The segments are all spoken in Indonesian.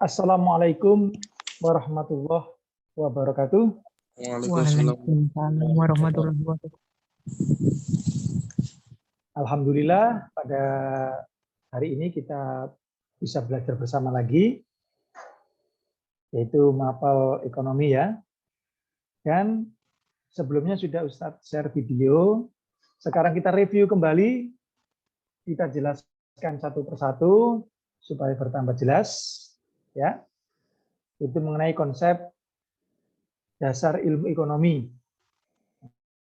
Assalamualaikum warahmatullahi wabarakatuh. Waalaikumsalam warahmatullahi wabarakatuh. Alhamdulillah pada hari ini kita bisa belajar bersama lagi, yaitu mapel ekonomi ya. Dan sebelumnya sudah Ustadz share video, sekarang kita review kembali, kita jelaskan satu persatu supaya bertambah jelas. Ya, itu mengenai konsep dasar ilmu ekonomi.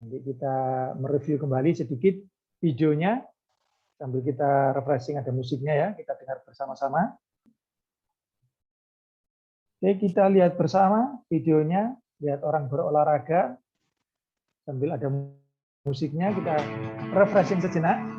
Nanti kita mereview kembali sedikit videonya, sambil kita refreshing, ada musiknya ya, kita dengar bersama-sama. Oke, kita lihat bersama videonya, lihat orang berolahraga, sambil ada musiknya, kita refreshing sejenak.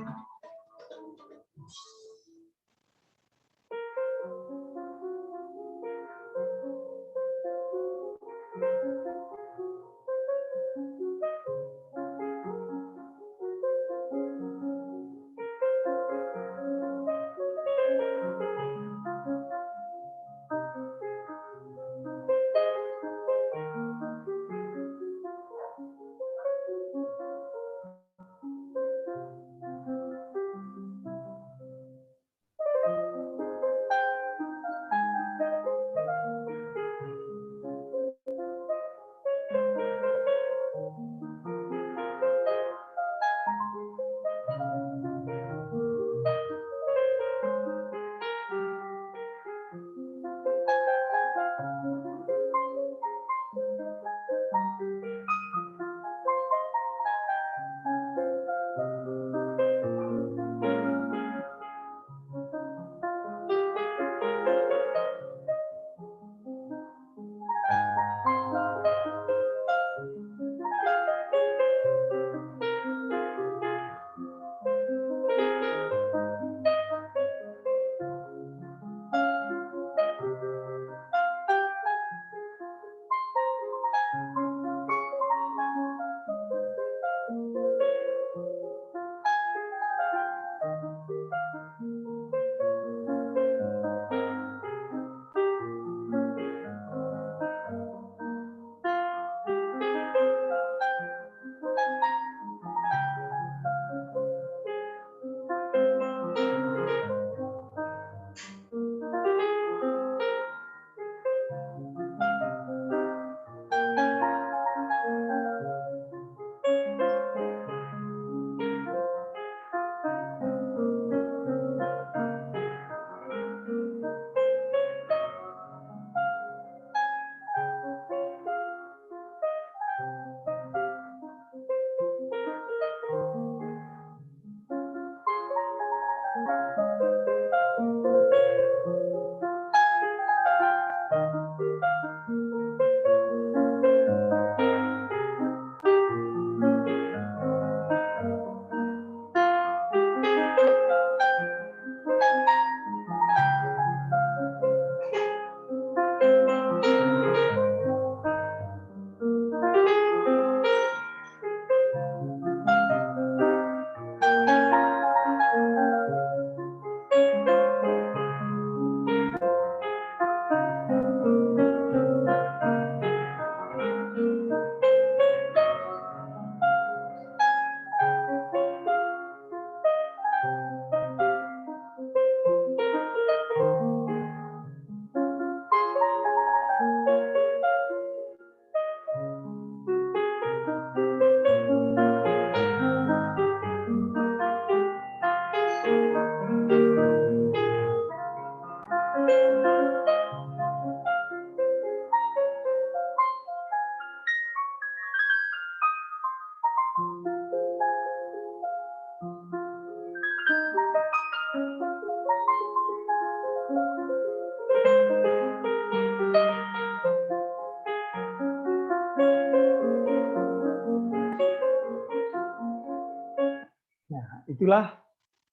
Itulah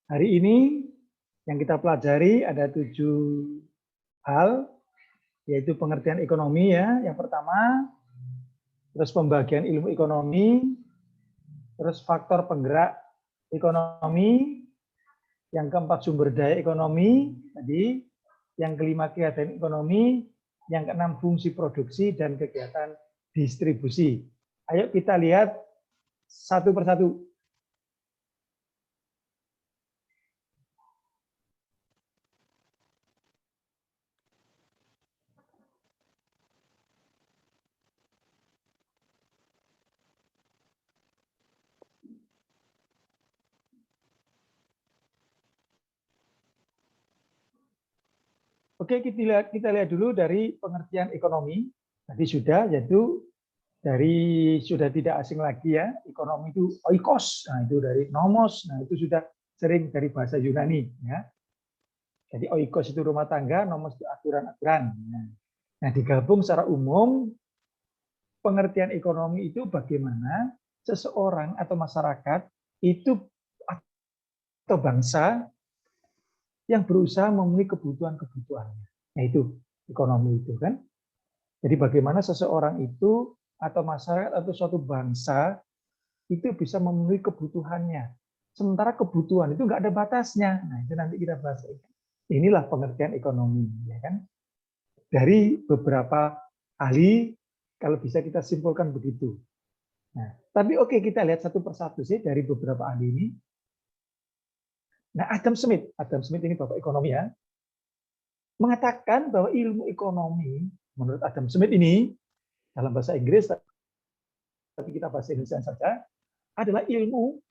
hari ini yang kita pelajari, ada 7 hal, yaitu pengertian ekonomi ya, yang pertama, terus pembagian ilmu ekonomi, terus faktor penggerak ekonomi, yang keempat sumber daya ekonomi tadi, yang kelima kegiatan ekonomi, yang keenam fungsi produksi dan kegiatan distribusi. Ayo kita lihat satu persatu. Oke, kita lihat dulu dari pengertian ekonomi. Tadi sudah, yaitu sudah tidak asing lagi ya, ekonomi itu oikos, nah itu dari nomos, nah itu sudah sering dari bahasa Yunani ya. Jadi oikos itu rumah tangga, nomos itu aturan-aturan. Nah, digabung secara umum, pengertian ekonomi itu bagaimana seseorang atau masyarakat itu atau bangsa yang berusaha memenuhi kebutuhan-kebutuhannya. Nah, itu ekonomi itu kan. Jadi bagaimana seseorang itu atau masyarakat atau suatu bangsa itu bisa memenuhi kebutuhannya. Sementara kebutuhan itu nggak ada batasnya. Nah, itu nanti kita bahas. Inilah pengertian ekonomi, ya kan? Dari beberapa ahli, kalau bisa kita simpulkan begitu. Nah, tapi oke, kita lihat satu persatu sih dari beberapa ahli ini. Nah, Adam Smith ini bapak ekonomi ya, mengatakan bahwa ilmu ekonomi menurut Adam Smith ini dalam bahasa Inggris, tapi kita bahasa Indonesia saja, adalah ilmu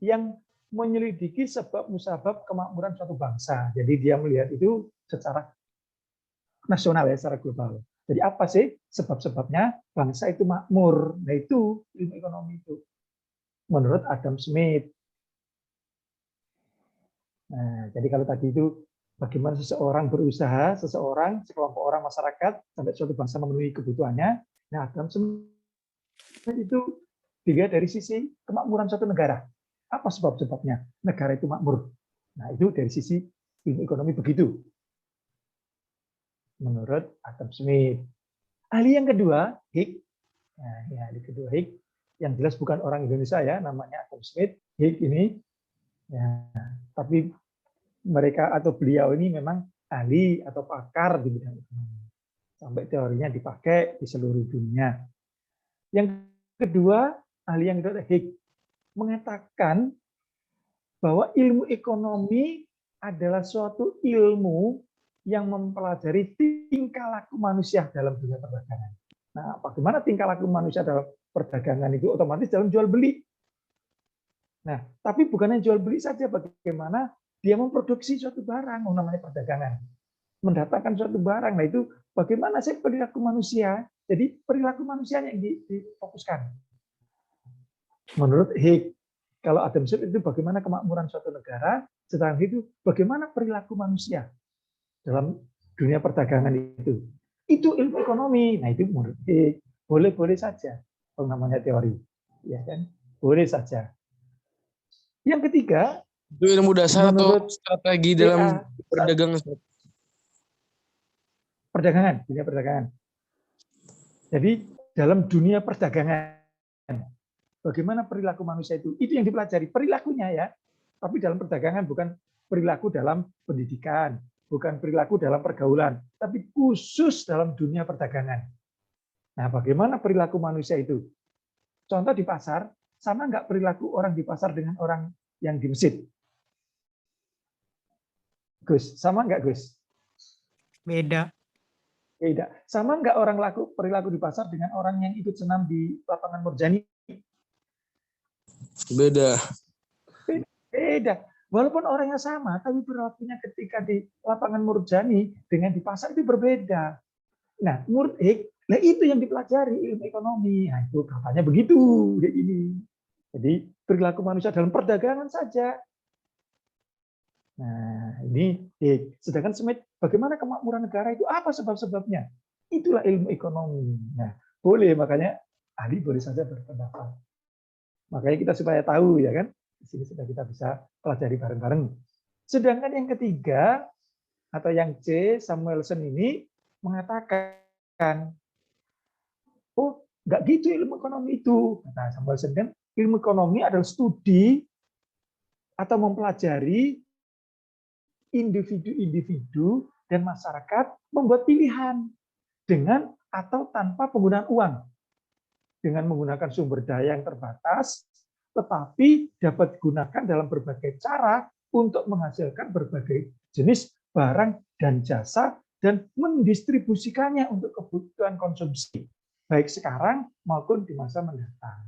yang menyelidiki sebab musabab kemakmuran suatu bangsa. Jadi dia melihat itu secara nasional ya, secara global. Jadi apa sih sebab-sebabnya bangsa itu makmur? Nah itu ilmu ekonomi itu menurut Adam Smith. Nah, jadi kalau tadi itu bagaimana seseorang berusaha, sekelompok orang masyarakat sampai suatu bangsa memenuhi kebutuhannya. Nah, Adam Smith itu dilihat dari sisi kemakmuran suatu negara. Apa sebab-sebabnya negara itu makmur? Nah, itu dari sisi ilmu ekonomi begitu. Menurut Adam Smith. Ahli yang kedua, Hicks. Nah, ini ahli kedua Hicks, yang jelas bukan orang Indonesia ya, namanya Adam Smith. Hicks ini, ya, tapi mereka atau beliau ini memang ahli atau pakar di bidang ekonomi. Sampai teorinya dipakai di seluruh dunia. Yang kedua, ahli yang kedua Hicks mengatakan bahwa ilmu ekonomi adalah suatu ilmu yang mempelajari tingkah laku manusia dalam dunia perdagangan. Nah, bagaimana tingkah laku manusia dalam perdagangan itu otomatis dalam jual beli. Nah, tapi bukan yang jual beli saja, bagaimana dia memproduksi suatu barang, namanya perdagangan. Mendatangkan suatu barang. Nah, itu bagaimana sih perilaku manusia? Jadi perilaku manusianya yang difokuskan. Menurut Hicks, kalau Adam Smith itu bagaimana kemakmuran suatu negara, sedangkan itu bagaimana perilaku manusia dalam dunia perdagangan itu. Itu ilmu ekonomi. Nah, itu menurut Hicks boleh-boleh saja namanya teori. Ya kan? Boleh saja. Yang ketiga, itu ilmu dasar atau strategi dalam perdagangan? Perdagangan, dunia perdagangan. Jadi dalam dunia perdagangan, bagaimana perilaku manusia itu yang dipelajari, perilakunya ya. Tapi dalam perdagangan bukan perilaku dalam pendidikan, bukan perilaku dalam pergaulan, tapi khusus dalam dunia perdagangan. Nah, bagaimana perilaku manusia itu? Contoh di pasar, sama nggak perilaku orang di pasar dengan orang yang di masjid? Gus, sama nggak Gus? Beda. Beda. Sama nggak orang perilaku di pasar dengan orang yang ikut senam di lapangan Murjani? Beda. Beda. Walaupun orangnya sama, tapi perilakunya ketika di lapangan Murjani dengan di pasar itu berbeda. Nah, menurut Hicks, nah itu yang dipelajari ilmu ekonomi. Nah, itu katanya begitu kayak ini. Jadi perilaku manusia dalam perdagangan saja. Nah, ini Hicks. Sedangkan Smith, bagaimana kemakmuran negara itu? Apa sebab-sebabnya? Itulah ilmu ekonomi. Nah, boleh, makanya ahli boleh saja berpendapat. Makanya kita supaya tahu ya kan, di sini sudah kita bisa pelajari bareng-bareng. Sedangkan yang ketiga atau yang C, Samuelson ini mengatakan, oh nggak gitu ilmu ekonomi itu. Nah, Samuelson kan ilmu ekonomi adalah studi atau mempelajari individu-individu dan masyarakat membuat pilihan dengan atau tanpa penggunaan uang. Dengan menggunakan sumber daya yang terbatas, tetapi dapat digunakan dalam berbagai cara untuk menghasilkan berbagai jenis barang dan jasa dan mendistribusikannya untuk kebutuhan konsumsi, baik sekarang maupun di masa mendatang.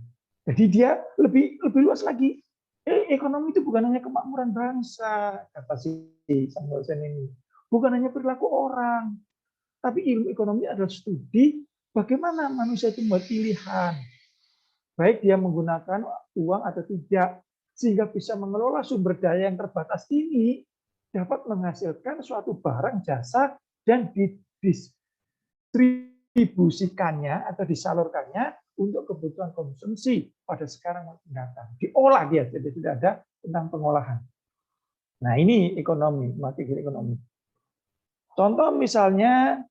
Jadi dia lebih luas lagi. Ekonomi itu bukan hanya kemakmuran bangsa, kata si Samuelson ini. Bukan hanya perilaku orang, tapi ilmu ekonomi adalah studi bagaimana manusia itu membuat pilihan. Baik dia menggunakan uang atau tidak, sehingga bisa mengelola sumber daya yang terbatas ini dapat menghasilkan suatu barang, jasa, dan didistribusikannya atau disalurkannya untuk kebutuhan konsumsi pada sekarang maupun mendatang. Diolah dia, jadi tidak ada tentang pengolahan. Nah ini ekonomi, matematika ekonomi. Contoh misalnya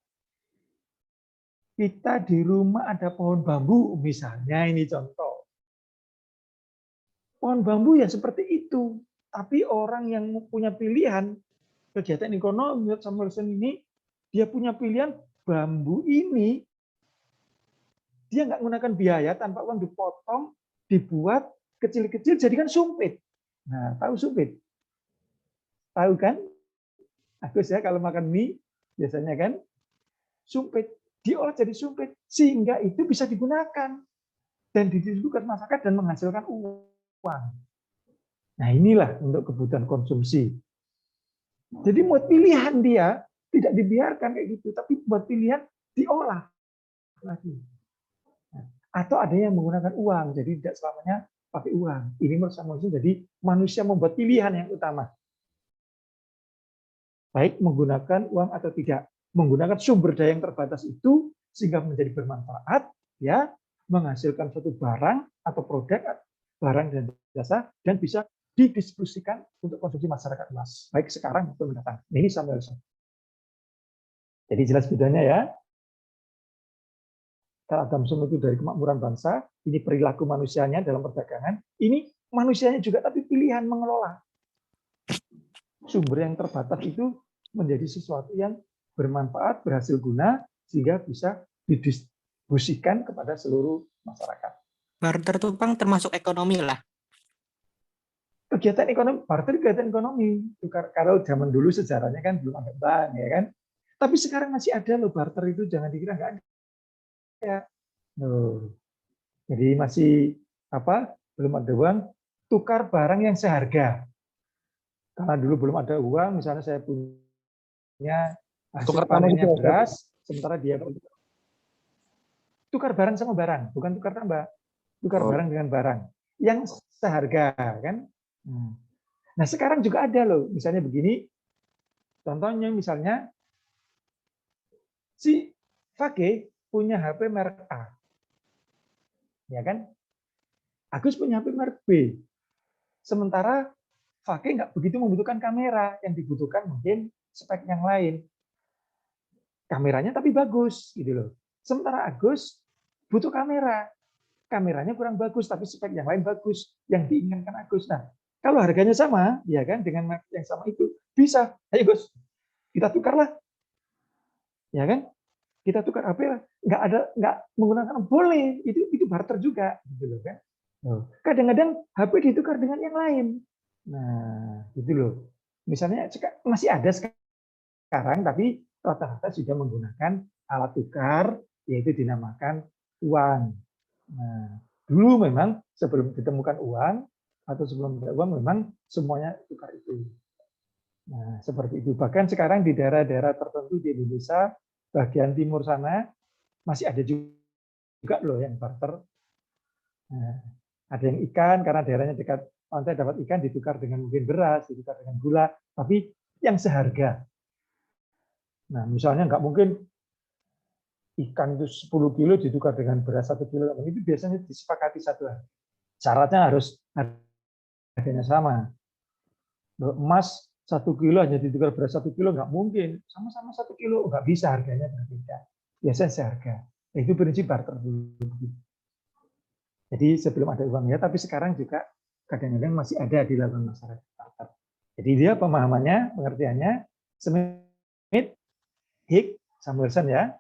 kita di rumah ada pohon bambu, misalnya ini contoh. Pohon bambu ya seperti itu. Tapi orang yang punya pilihan, kegiatan ekonomi, menurut Samuelson ini, dia punya pilihan bambu ini, dia nggak menggunakan biaya, tanpa uang dipotong, dibuat kecil-kecil, jadikan sumpit. Nah, tahu sumpit? Tahu kan? Agus ya, kalau makan mie, biasanya kan, sumpit. Diolah jadi sumpit, sehingga itu bisa digunakan dan didistribusikan masyarakat dan menghasilkan uang. Nah inilah untuk kebutuhan konsumsi. Jadi buat pilihan dia tidak dibiarkan kayak gitu, tapi buat pilihan diolah lagi. Atau ada yang menggunakan uang, jadi tidak selamanya pakai uang. Ini menurut Samuelson jadi manusia membuat pilihan yang utama. Baik menggunakan uang atau tidak. Menggunakan sumber daya yang terbatas itu sehingga menjadi bermanfaat, ya, menghasilkan suatu barang atau produk, barang dan jasa, dan bisa didistribusikan untuk konsumsi masyarakat luas, baik sekarang maupun mendatang. Ini Samuelson. Jadi jelas bedanya ya. Kalau Adam Smith itu dari kemakmuran bangsa, ini perilaku manusianya dalam perdagangan, ini manusianya juga tapi pilihan mengelola. Sumber yang terbatas itu menjadi sesuatu yang bermanfaat, berhasil guna, sehingga bisa didistribusikan kepada seluruh masyarakat. Barter tuh Bang termasuk ekonomi lah. Kegiatan ekonomi, barter kegiatan ekonomi. Kalau zaman dulu sejarahnya kan belum ada bank, ya kan. Tapi sekarang masih ada loh barter itu, jangan dikira nggak ada. Loh. Jadi masih belum ada uang, tukar barang yang seharga. Karena dulu belum ada uang, misalnya saya punya hasil panennya beras, sementara dia tukar barang sama barang, bukan tukar tambah, tukar barang dengan barang yang seharga, kan? Nah sekarang juga ada loh, misalnya begini, contohnya misalnya si Fage punya HP merek A, ya kan? Agus punya HP merek B, sementara Fage nggak begitu membutuhkan kamera, yang dibutuhkan mungkin spek yang lain. Kameranya tapi bagus, gitu loh. Sementara Agus butuh kamera, kameranya kurang bagus, tapi spek yang lain bagus, yang diinginkan Agus. Nah, kalau harganya sama, ya kan, dengan merek yang sama itu bisa. Ayo Gus, kita tukarlah, ya kan? Kita tukar HP lah. Nggak menggunakan, boleh, itu barter juga, gitu loh kan. Kadang-kadang HP ditukar dengan yang lain. Nah, gitu loh. Misalnya masih ada sekarang, tapi rata-rata sudah menggunakan alat tukar, yaitu dinamakan uang. Nah, dulu memang sebelum ditemukan uang atau sebelum ada uang memang semuanya tukar itu. Nah, seperti itu. Bahkan sekarang di daerah-daerah tertentu di Indonesia, bagian timur sana masih ada juga loh yang barter. Nah, ada yang ikan karena daerahnya dekat pantai, dapat ikan ditukar dengan mungkin beras, ditukar dengan gula, tapi yang seharga. Nah, misalnya nggak mungkin ikan itu 10 kilo ditukar dengan beras 1 kilo. Itu biasanya disepakati satu hari. Syaratnya harus harganya sama. Emas 1 kilo hanya ditukar beras 1 kilo, nggak mungkin. Sama-sama 1 kilo, nggak bisa harganya berbeda. Biasanya seharga. Itu prinsip barter dulu. Jadi sebelum ada uang ya, tapi sekarang juga kadang-kadang masih ada di dalam masyarakat barter. Jadi dia pemahamannya, pengertiannya, Smith Hicks, Samuelson ya.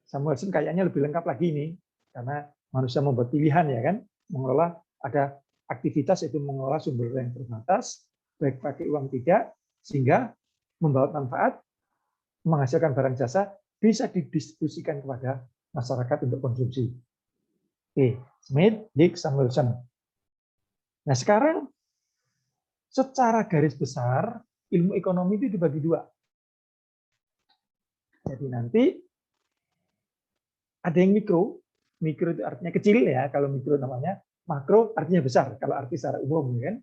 Samuelson kayaknya lebih lengkap lagi ini karena manusia membuat pilihan ya kan, mengelola ada aktivitas itu mengelola sumber yang terbatas, baik pakai uang tidak, sehingga membawa manfaat, menghasilkan barang jasa, bisa didistribusikan kepada masyarakat untuk konsumsi. Oke, Smith, Hicks, Samuelson. Nah sekarang secara garis besar ilmu ekonomi itu dibagi dua. Jadi nanti ada yang mikro itu artinya kecil ya kalau mikro namanya, makro artinya besar kalau arti secara umum ya kan.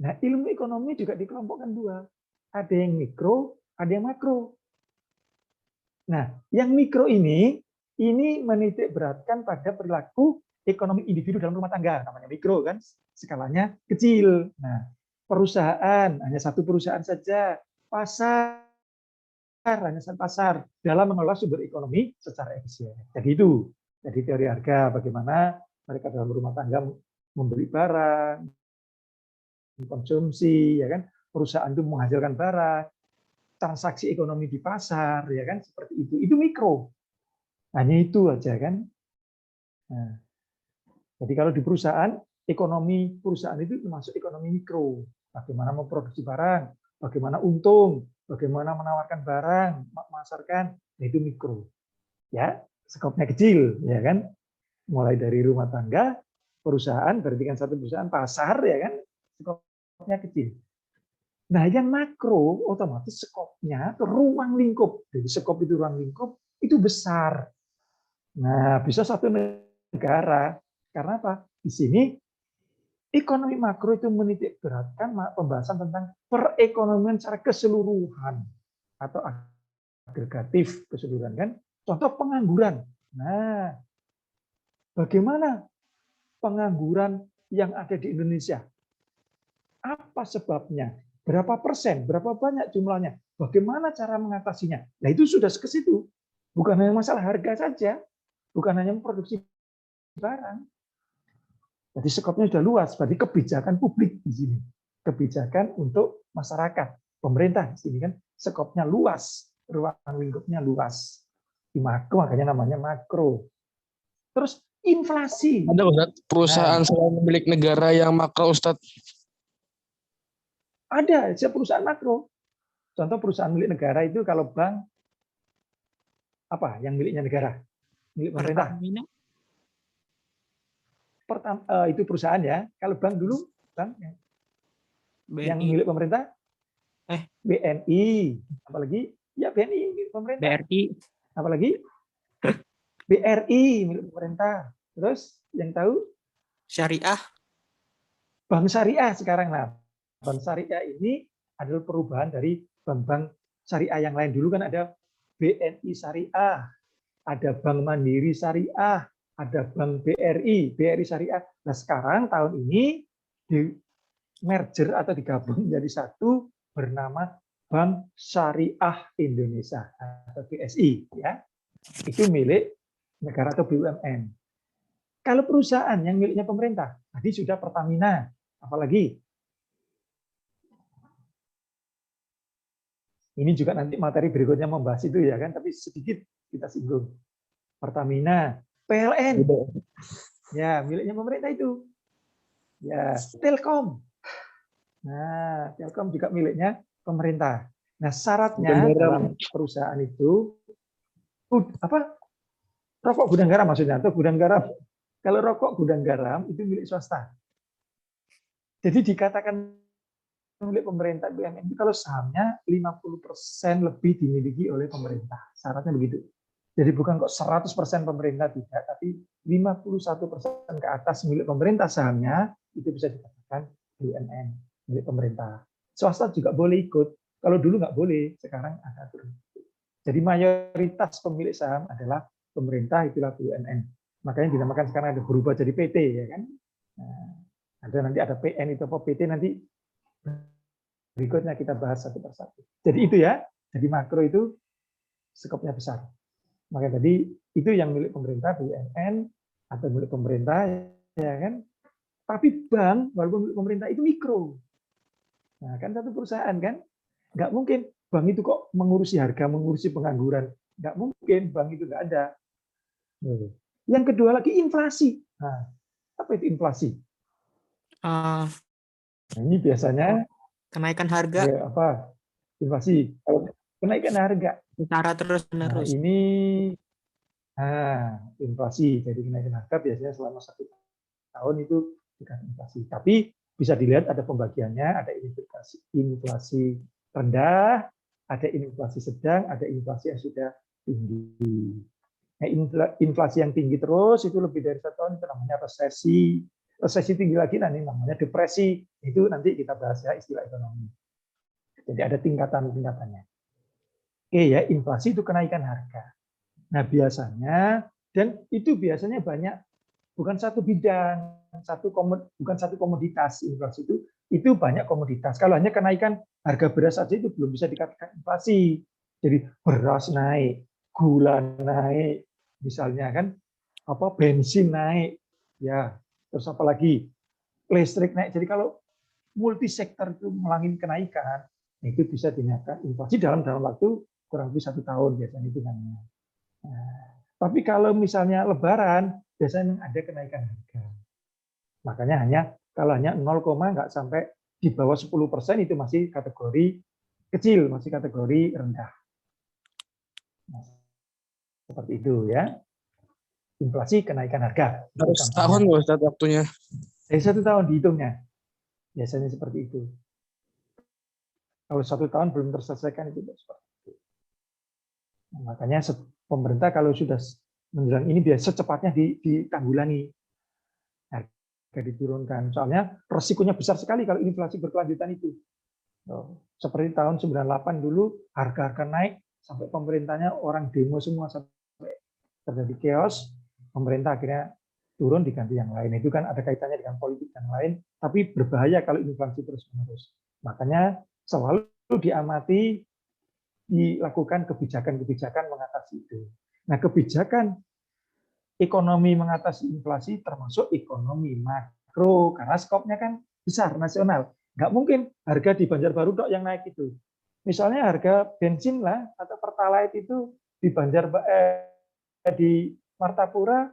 Nah ilmu ekonomi juga dikelompokkan dua, ada yang mikro, ada yang makro. Nah yang mikro ini menitik beratkan pada perilaku ekonomi individu dalam rumah tangga, namanya mikro kan, skalanya kecil. Nah perusahaan hanya satu perusahaan saja, pasar hanya satu pasar dalam mengelola sumber ekonomi secara efisien. Jadi itu, jadi teori harga bagaimana mereka dalam rumah tangga membeli barang, konsumsi, ya kan, perusahaan itu menghasilkan barang, transaksi ekonomi di pasar, ya kan, seperti itu. Itu mikro, hanya itu aja kan. Nah, jadi kalau di perusahaan, ekonomi perusahaan itu termasuk ekonomi mikro. Bagaimana memproduksi barang, bagaimana untung, bagaimana menawarkan barang, memasarkan, itu mikro. Ya, skopnya kecil, ya kan? Mulai dari rumah tangga, perusahaan, berarti kan satu perusahaan, pasar, ya kan? Skopnya kecil. Nah, yang makro otomatis skopnya ruang lingkup. Jadi skop itu ruang lingkup itu besar. Nah, bisa satu negara. Karena apa? Di sini ekonomi makro itu menitik beratkan pembahasan tentang perekonomian secara keseluruhan atau agregatif keseluruhan kan. Contoh pengangguran. Nah, bagaimana pengangguran yang ada di Indonesia? Apa sebabnya? Berapa persen? Berapa banyak jumlahnya? Bagaimana cara mengatasinya? Nah, itu sudah ke situ. Bukan hanya masalah harga saja, bukan hanya memproduksi barang. Jadi skopnya sudah luas, berarti kebijakan publik di sini. Kebijakan untuk masyarakat, pemerintah di sini kan skopnya luas, ruang lingkupnya luas. Di makro makanya namanya makro. Terus inflasi. Ada Ustadz, perusahaan selain milik negara yang makro Ustadz? Ada, perusahaan makro. Contoh perusahaan milik negara itu kalau bank, apa yang miliknya negara? Milik pemerintah. Itu perusahaan ya. Kalau bank dulu, bank yang milik pemerintah, BNI, apalagi ya BNI milik pemerintah. BRI, Apalagi BRI milik pemerintah. Terus yang tahu Syariah, Bank Syariah sekarang. Nah, Bank Syariah ini adalah perubahan dari bank-bank syariah yang lain. Dulu kan ada BNI Syariah, ada Bank Mandiri Syariah, ada Bank BRI Syariah. Nah sekarang tahun ini di merger atau digabung menjadi satu bernama Bank Syariah Indonesia atau BSI. Ya, itu milik negara atau BUMN. Kalau perusahaan yang miliknya pemerintah, tadi sudah Pertamina, apalagi ini juga nanti materi berikutnya membahas itu ya kan, tapi sedikit kita singgung. Pertamina, PLN, ya miliknya pemerintah itu. Ya, Telkom. Nah, Telkom juga miliknya pemerintah. Nah, syaratnya dalam perusahaan itu apa? Rokok gudang garam maksudnya atau gudang garam. Kalau rokok gudang garam itu milik swasta. Jadi dikatakan milik pemerintah BUMN itu kalau sahamnya 50% lebih dimiliki oleh pemerintah. Syaratnya begitu. Jadi bukan kok 100% pemerintah tidak, tapi 51% ke atas milik pemerintah sahamnya itu bisa dikatakan BUMN milik pemerintah. Swasta juga boleh ikut. Kalau dulu nggak boleh, sekarang ada aturan. Jadi mayoritas pemilik saham adalah pemerintah, itulah BUMN. Makanya dinamakan sekarang ada berubah jadi PT ya kan. Nah, ada nanti ada PN itu apa PT nanti berikutnya kita bahas satu persatu. Jadi itu ya. Jadi makro itu skopnya besar. Maka tadi itu yang milik pemerintah BUMN atau milik pemerintah ya kan. Tapi bank walaupun milik pemerintah itu mikro. Nah, kan satu perusahaan kan nggak mungkin bank itu kok mengurusi harga, mengurusi pengangguran. Nggak mungkin, bank itu nggak ada. Yang kedua lagi inflasi. Nah, apa itu inflasi? Eh, Nah, ini biasanya kenaikan harga apa? Inflasi. Kalau kenaikan harga. secara terus Nah, menerus. ini inflasi. Jadi kenaikan harga biasanya selama 1 tahun itu tingkat inflasi. Tapi bisa dilihat ada pembagiannya, ada inflasi rendah, ada inflasi sedang, ada inflasi yang sudah tinggi. Nah, inflasi yang tinggi terus itu lebih dari 1 tahun itu namanya resesi. Resesi tinggi lagi nanti namanya depresi. Itu nanti kita bahas ya istilah ekonomi. Jadi ada tingkatan-tingkatannya. Oke ya, inflasi itu kenaikan harga. Nah, biasanya dan itu biasanya banyak, bukan satu bidang, bukan satu komoditas. Inflasi itu banyak komoditas. Kalau hanya kenaikan harga beras saja itu belum bisa dikatakan inflasi. Jadi beras naik, gula naik, misalnya kan, apa bensin naik, ya, terus apa lagi, listrik naik. Jadi kalau multisektor itu mengalami kenaikan, itu bisa dinyatakan inflasi dalam waktu kurang lebih 1 tahun biasanya hitungannya. Nah, tapi kalau misalnya Lebaran, biasanya ada kenaikan harga. Makanya kalau hanya 0, nggak sampai di bawah 10% itu masih kategori kecil, masih kategori rendah. Nah, seperti itu ya. Inflasi kenaikan harga. Harus tahun loh Ustaz waktunya. Dari 1 tahun dihitungnya. Biasanya seperti itu. Kalau 1 tahun belum terselesaikan itu seperti itu. Nah, makanya pemerintah kalau sudah menjelang ini biasa secepatnya ditanggulangi. Harga diturunkan. Soalnya resikonya besar sekali kalau inflasi berkelanjutan itu. Seperti tahun 98 dulu harga-harga naik sampai pemerintahnya orang demo semua sampai terjadi chaos, pemerintah akhirnya turun diganti yang lain. Itu kan ada kaitannya dengan politik yang lain, tapi berbahaya kalau inflasi terus-menerus. Makanya selalu diamati, dilakukan kebijakan-kebijakan mengatasi itu. Nah, kebijakan ekonomi mengatasi inflasi termasuk ekonomi makro, karena skopnya kan besar, nasional. Nggak mungkin harga di Banjarbaru dok yang naik itu. Misalnya harga bensin lah atau pertalite itu di di Martapura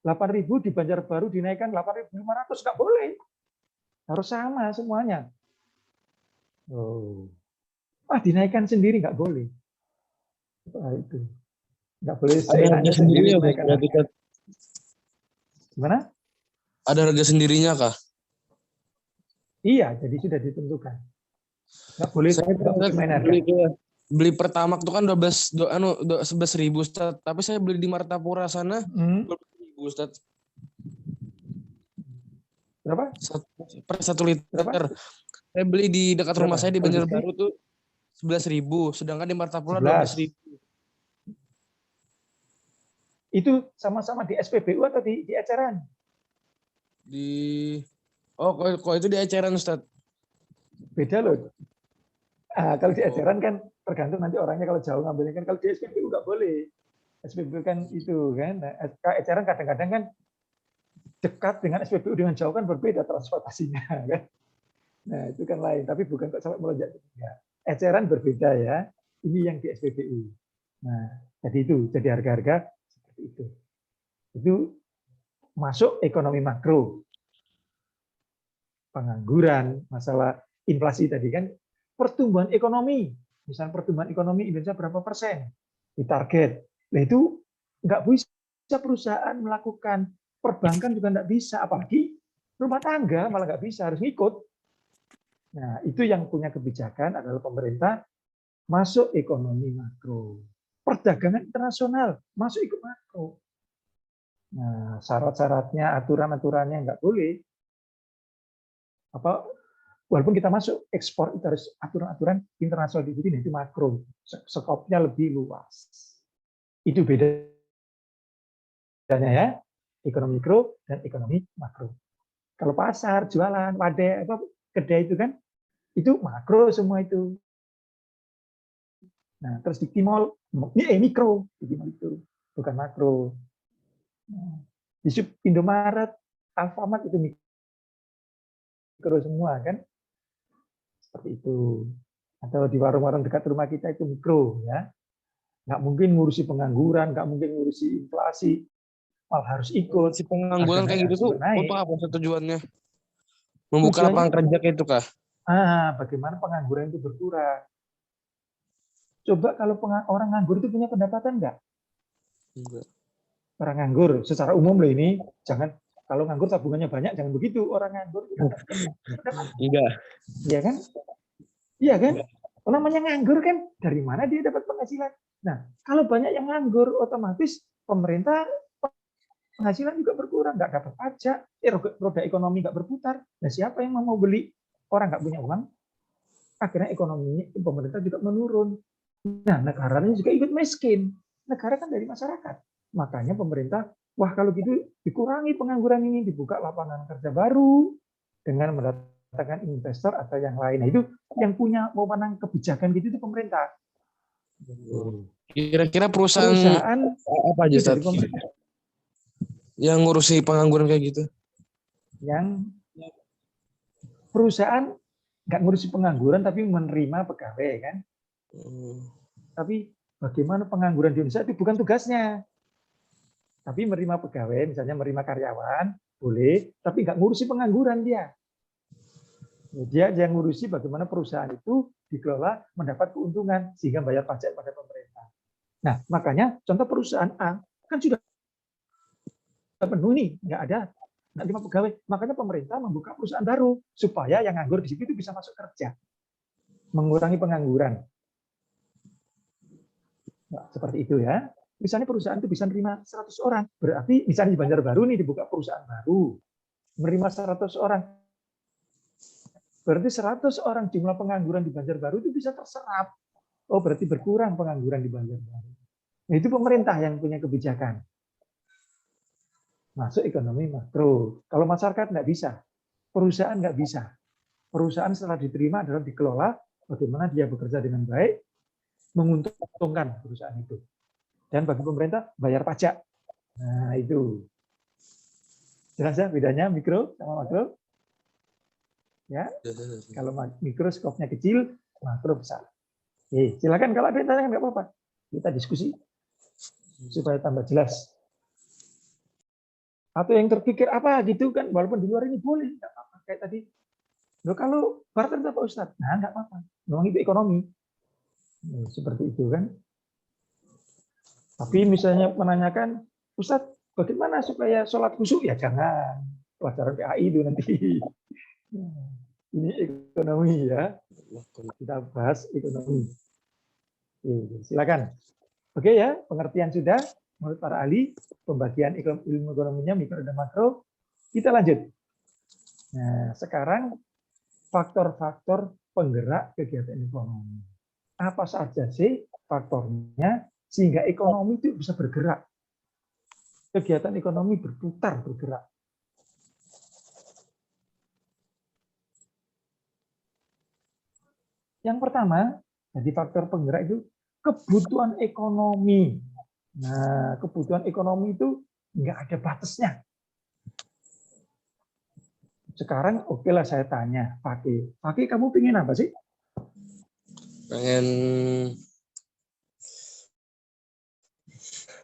8.000, di Banjarbaru dinaikkan 8.500, nggak boleh. Harus sama semuanya. Dinaikkan sendiri nggak boleh. Itu nggak boleh seenaknya sendiri dinaikkan harga. Gimana? Ada harga sendirinya kah? Iya, jadi sudah ditentukan. Nggak boleh, nggak boleh main harga. Beli Pertamax itu kan 11.000 Ustaz. Tapi saya beli di Martapura sana 12.000 Ustaz. Berapa? Per 1 liter. Berapa? Saya beli di dekat rumah saya di Banjarbaru tuh 11.000, sedangkan di Martapura 12.000. Itu sama-sama di SPBU atau di eceran? Kok itu di eceran Ustaz? Beda loh. Kalau di eceran kan tergantung nanti orangnya, kalau jauh ngambilnya kan. Kalau di SPBU nggak boleh. SPBU kan itu kan. Nah, eceran kadang-kadang kan dekat dengan SPBU, dengan jauh kan berbeda transportasinya kan. Nah, itu kan lain, tapi bukan kok sampai melonjak. Eceran berbeda ya. Ini yang di SPBU. Nah, jadi harga-harga seperti itu. Itu masuk ekonomi makro. Pengangguran, masalah inflasi tadi kan, pertumbuhan ekonomi. Misalnya pertumbuhan ekonomi Indonesia berapa persen? Ditarget. Nah, itu nggak bisa perusahaan melakukan, perbankan juga nggak bisa, apalagi rumah tangga malah nggak bisa, harus ngikut. Nah, itu yang punya kebijakan adalah pemerintah, masuk ekonomi makro. Perdagangan internasional masuk ikut makro. Nah, syarat-syaratnya, aturan-aturannya nggak boleh. Walaupun kita masuk ekspor itu harus aturan-aturan internasional diikuti, itu makro. Skopnya lebih luas. Itu bedanya ya, ekonomi mikro dan ekonomi makro. Kalau pasar, jualan, wadai, kedai itu kan, itu makro semua itu. Nah, terus di mall, ini mikro, di mall itu bukan makro. Di Indomaret, Alfamart itu mikro semua kan, seperti itu. atau di warung-warung dekat rumah kita itu mikro, ya. Nggak mungkin ngurusi pengangguran, nggak mungkin ngurusi inflasi, malah harus ikut. Si pengangguran Harga kayak naik gitu harus tuh ikut naik. untuk apa sih tujuannya? Membuka Tujuannya lapangan kerja kayak itu kah? bagaimana pengangguran itu berkurang. Coba kalau orang nganggur itu punya pendapatan nggak? Enggak. Orang nganggur secara umum loh ini, jangan kalau nganggur tabungannya banyak, jangan begitu. Orang nganggur Enggak. iya kan? Iya kan? Namanya nganggur kan dari mana dia dapat penghasilan? Nah, kalau banyak yang nganggur, otomatis pemerintah penghasilan juga berkurang, nggak dapat pajak, roda ekonomi nggak berputar. Nah, siapa yang mau beli? Orang nggak punya uang, akhirnya ekonominya pemerintah juga menurun. Nah, negaranya juga ikut miskin. Negara kan dari masyarakat. Makanya pemerintah, wah kalau gitu dikurangi pengangguran ini, dibuka lapangan kerja baru dengan mendatangkan investor atau yang lain. Nah, itu yang punya wewenang kebijakan gitu itu pemerintah. Kira-kira perusahaan apa aja, dari Ustaz, pemerintah yang ngurusi pengangguran kayak gitu? yang perusahaan nggak ngurusi pengangguran tapi menerima pegawai kan. Tapi bagaimana pengangguran di Indonesia itu bukan tugasnya. Tapi menerima pegawai, misalnya menerima karyawan, boleh, tapi nggak ngurusi pengangguran dia. Dia yang ngurusi bagaimana perusahaan itu dikelola mendapat keuntungan sehingga bayar pajak pada pemerintah. Nah, makanya contoh perusahaan A kan sudah penuh nih, nggak ada, nggak terima pegawai. Makanya pemerintah membuka perusahaan baru supaya yang nganggur di situ itu bisa masuk kerja, mengurangi pengangguran. Nah, seperti itu ya. Misalnya perusahaan itu bisa menerima 100 orang, berarti misalnya di Banjarbaru nih dibuka perusahaan baru, menerima 100 orang. Berarti 100 orang jumlah pengangguran di Banjarbaru itu bisa terserap. Oh, berarti berkurang pengangguran di Banjarbaru. Nah, itu pemerintah yang punya kebijakan. Masuk ekonomi makro. Kalau masyarakat nggak bisa, perusahaan nggak bisa. Perusahaan setelah diterima adalah dikelola bagaimana dia bekerja dengan baik, menguntungkan perusahaan itu. Dan bagi pemerintah bayar pajak. Nah, itu. Jelas ya bedanya mikro sama makro? Ya. Kalau mikro skopnya kecil, makro besar. Oke, silakan kalau ada yang tanya nggak apa-apa. Kita diskusi supaya tambah jelas. Atau yang terpikir apa gitu kan, walaupun di luar ini boleh, nggak apa-apa. Kayak tadi, loh kalau barter apa Ustaz? Nah, nggak apa-apa. Memang itu ekonomi. Seperti itu kan. Tapi misalnya menanyakan, Ustaz, bagaimana supaya sholat khusyuk? Ya jangan. Pelajaran PAI itu nanti. Ini ekonomi ya. Kita bahas ekonomi. Oke, silakan. Oke ya, pengertian sudah menurut para ahli, pembagian ilmu ekonominya mikro dan makro. Kita lanjut. Nah, sekarang faktor-faktor penggerak kegiatan ekonomi. Apa saja sih faktornya sehingga ekonomi itu bisa bergerak? Kegiatan ekonomi berputar, bergerak. Yang pertama, jadi faktor penggerak itu kebutuhan ekonomi. Nah, kebutuhan ekonomi itu nggak ada batasnya. Sekarang oke lah saya tanya, Pakai kamu pengen apa sih? Pengen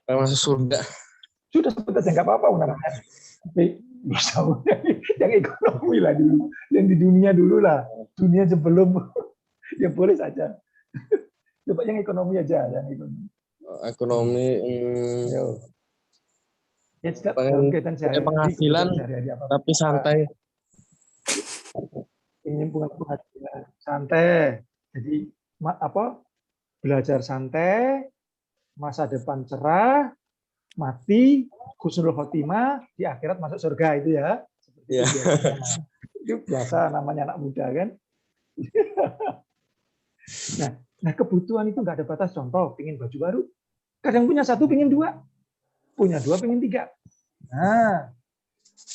masuk surga. Sudah sebut aja nggak apa-apa namanya. Tapi bisa yang ekonomi lah dulu, yang di dunia dulu lah, dunia sebelum ya boleh saja. Coba yang ekonomi aja, yang ekonomi. Ekonomi. Ayo. Ya, Pengen punya penghasilan tapi santai. Ingin punya penghasilan santai. Jadi apa? Belajar santai, masa depan cerah, mati, husnul khotimah, di akhirat masuk surga itu ya. Iya. Itu biasa namanya anak muda kan. Nah, kebutuhan itu nggak ada batas. Contoh, pingin baju baru, kadang punya satu, pingin dua, punya dua, pingin tiga. Nah,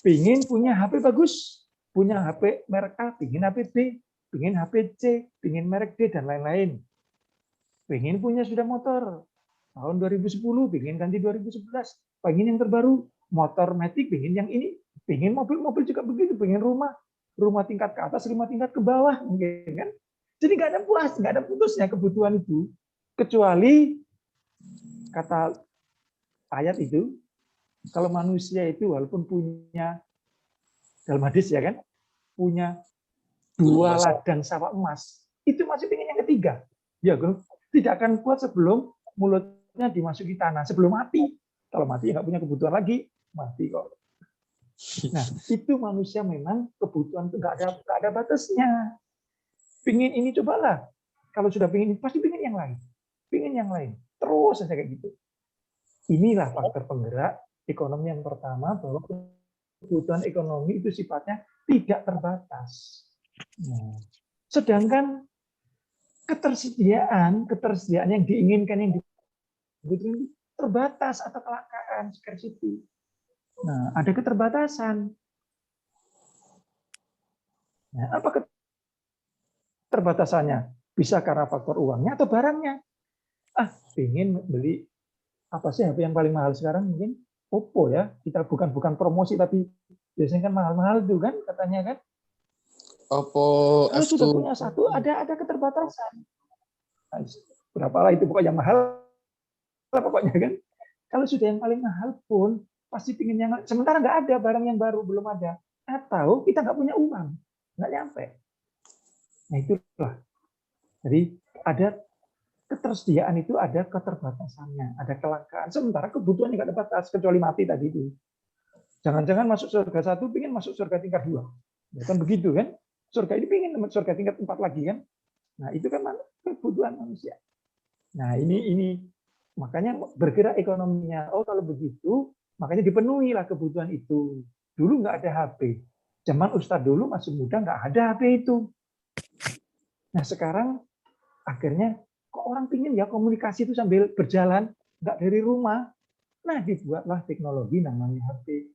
pingin punya HP bagus, punya HP merek A, pingin HP B, pingin HP C, pingin merek D, dan lain-lain. Pingin punya sudah motor, tahun 2010, pingin ganti 2011, pingin yang terbaru, motor Matic, pingin yang ini, pingin mobil juga begitu, pingin rumah tingkat ke atas, rumah tingkat ke bawah, mungkin kan. Jadi nggak ada puas, nggak ada putusnya kebutuhan itu. Kecuali kata ayat itu, kalau manusia itu walaupun punya, dalam hadis ya kan, punya 2 ladang sawah emas, itu masih pengen yang ketiga. Ya, tidak akan kuat sebelum mulutnya dimasuki tanah, sebelum mati. Kalau mati nggak punya kebutuhan lagi, mati kok. Nah, itu manusia memang kebutuhan itu nggak ada batasnya. Pingin ini cobalah. Kalau sudah pingin ini, pasti pingin yang lain. Pingin yang lain. Terus saja kayak gitu. Inilah faktor penggerak ekonomi yang pertama, bahwa kebutuhan ekonomi itu sifatnya tidak terbatas. Nah, sedangkan ketersediaan yang diinginkan, yang dibutuhkan terbatas atau kelangkaan, scarcity. Nah, ada keterbatasan. Nah, apa keterbatasannya? Bisa karena faktor uangnya atau barangnya. Ingin beli apa sih HP yang paling mahal sekarang? Mungkin Oppo ya. Kita bukan promosi, tapi biasanya kan mahal-mahal tuh kan katanya kan. Oppo Kalau F2. sudah punya satu, ada keterbatasan. Nah, berapalah itu pokoknya mahal, pokoknya kan. Kalau sudah yang paling mahal pun pasti pingin yang sementara nggak ada barang yang baru, belum ada, atau kita nggak punya uang, nggak nyampe. Nah itulah. Jadi ada ketersediaan itu ada keterbatasannya, ada kelangkaan. Sementara kebutuhannya nggak ada batas kecuali mati tadi itu. Jangan-jangan masuk surga 1 pingin masuk surga tingkat 2, ya kan begitu kan? Surga ini pingin surga tingkat 4 lagi kan? Nah itu kan kebutuhan manusia. Nah ini makanya bergerak ekonominya. Oh kalau begitu, makanya dipenuhilah kebutuhan itu. Dulu nggak ada HP. Zaman Ustadz dulu masih muda nggak ada HP itu. Nah sekarang akhirnya kok orang pingin ya komunikasi itu sambil berjalan, nggak dari rumah. Nah dibuatlah teknologi namanya HP.